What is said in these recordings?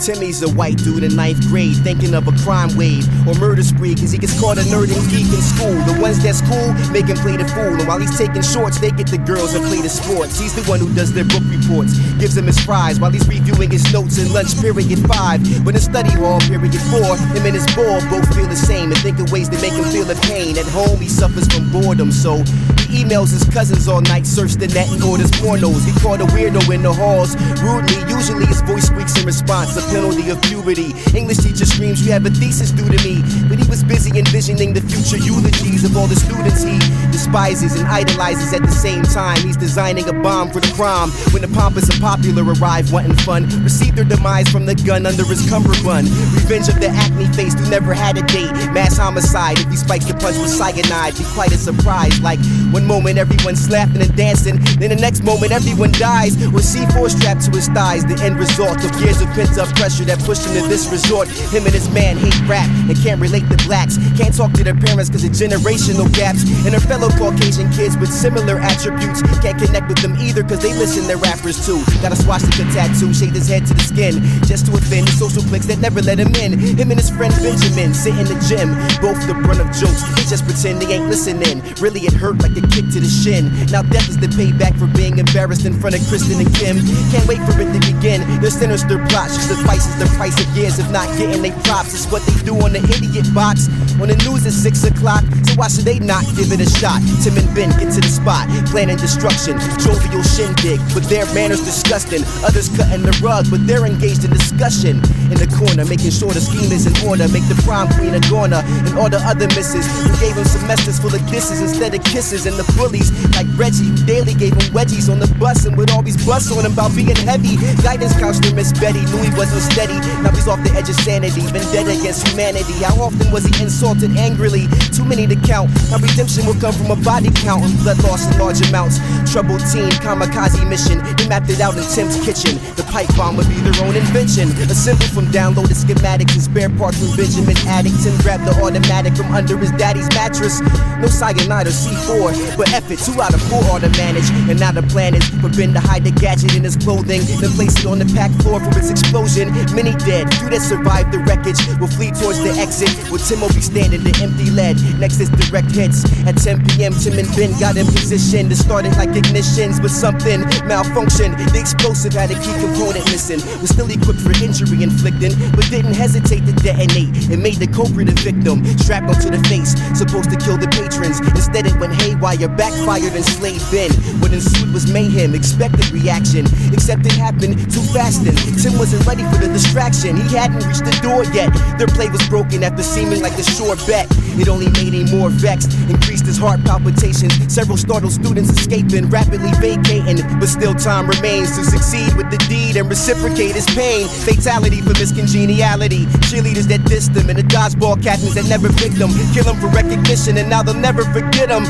Timmy's a white dude in 9th grade, thinking of a crime wave or murder spree, cause he gets caught a nerd and geek in school. The ones that's cool make him play the fool, and while he's taking shorts, they get the girls and play the sports. He's the one who does their book reports, gives them his prize while he's reviewing his notes in lunch period 5. But in study hall period 4, him and his ball both feel the same and think of ways to make him feel the pain. At home he suffers from boredom, so he emails his cousins all night, surfs the net and orders pornos. He caught a weirdo in the halls rudely, usually his voice squeaks in response, a penalty of puberty. English teacher screams, you have a thesis due to me. But he was busy envisioning the future eulogies of all the students he despises and idolizes at the same time. He's designing a bomb for the crime when the pompous and popular arrive wanting fun, receive their demise from the gun under his cummerbund. Revenge of the acne faced who never had a date, mass homicide if he spikes the punch with cyanide. Be quite a surprise, like one moment everyone's laughing and dancing, then the next moment everyone dies, or C4 strapped to his thighs. The end result of years of pent up pressure that pushed him to this resort. Him and his man hate rap and can't relate to blacks, can't talk to their parents cause of generational gaps, and their fellow Caucasian kids with similar attributes can't connect with them either cause they listen to rappers too. Got a swastika tattoo, shaved his head to the skin just to offend the social cliques that never let him in. Him and his friend Benjamin sit in the gym, both the brunt of jokes, they just pretend they ain't listening. Really it hurt like a kick to the shin. Now death is the payback for being embarrassed in front of Kristen and Kim. Can't wait for it to begin. Their sinister plots just suffices the price of years of not getting they props. It's what they do on the idiot box on the news at 6 o'clock, so why should they not give it a shot? Tim and Ben get to the spot, planning destruction, jovial shindig, but their manners disgusting. Others cutting the rug, but they're engaged in discussion. In the corner, making sure the scheme is in order, make the prom queen a goner, and all the other misses who gave him semesters full of disses instead of kisses. And the bullies like Reggie, who daily gave him wedgies on the bus and would always bust on him about being heavy. Guidance counselor Miss Betty knew he wasn't steady, now he's off the edge of sanity, vendetta against humanity. How often was he insulted angrily? Too many to count. Now redemption will come from a body count and blood loss in large amounts. Troubled teen, kamikaze mission, they mapped it out in Tim's kitchen. The pipe bomb would be their own invention, assembled from downloaded schematics and spare parts from Benjamin's attic. Tim grabbed the automatic from under his daddy's mattress. No cyanide or C4, but F it, 2 out of 4 ought to manage. And now the plan is for Ben to hide the gadget in his clothing, then place it on the packed floor for its explosion. Many dead, few that survived the wreckage will flee towards the exit, where Tim will be standing the empty lead. Next is direct hits. At 10 p.m. Tim and Ben got in position to start it like ignitions, but something malfunctioned. The explosive had a key component missing, was still equipped for injury inflicting, but didn't hesitate to detonate. It made the culprit a victim, strapped onto the face, supposed to kill the patrons. Instead it went haywire, backfired and slayed Ben. What ensued was mayhem, expected reaction, except it happened too fast and Tim wasn't ready for the distraction. He hadn't reached the door yet. Their play was broken after seeming like a sure bet. It only made him more vexed, increased his heart palpitations. Several startled students escaping, rapidly vacating, but still time remains to succeed with the deed and reciprocate his pain. Fatality for miscongeniality, cheerleaders that dissed him and the dodgeball captains that never picked him, kill him for recognition and now they'll never forget him.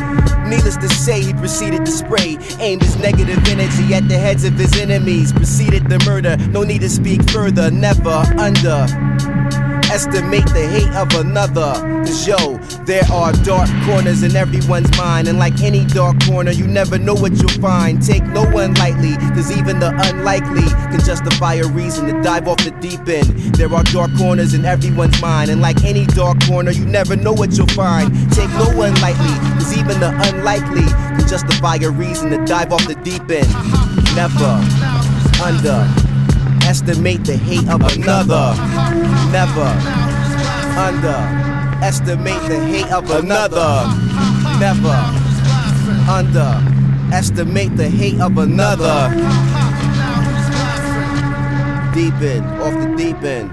Needless to say, he proceeded to spray, aimed his negative energy at the heads of his enemies, proceeded to murder. No need to speak further, never underestimate the hate of another. Cause yo, there are dark corners in everyone's mind, and like any dark corner, you never know what you'll find. Take no one lightly, cause even the unlikely can justify a reason to dive off the deep end. There are dark corners in everyone's mind, and like any dark corner, you never know what you'll find. Take no one lightly, cause even the unlikely can justify a reason to dive off the deep end. Never underestimate the hate of another. Never underestimate the hate of another. Never underestimate the hate of another. Deep end, off the deep end.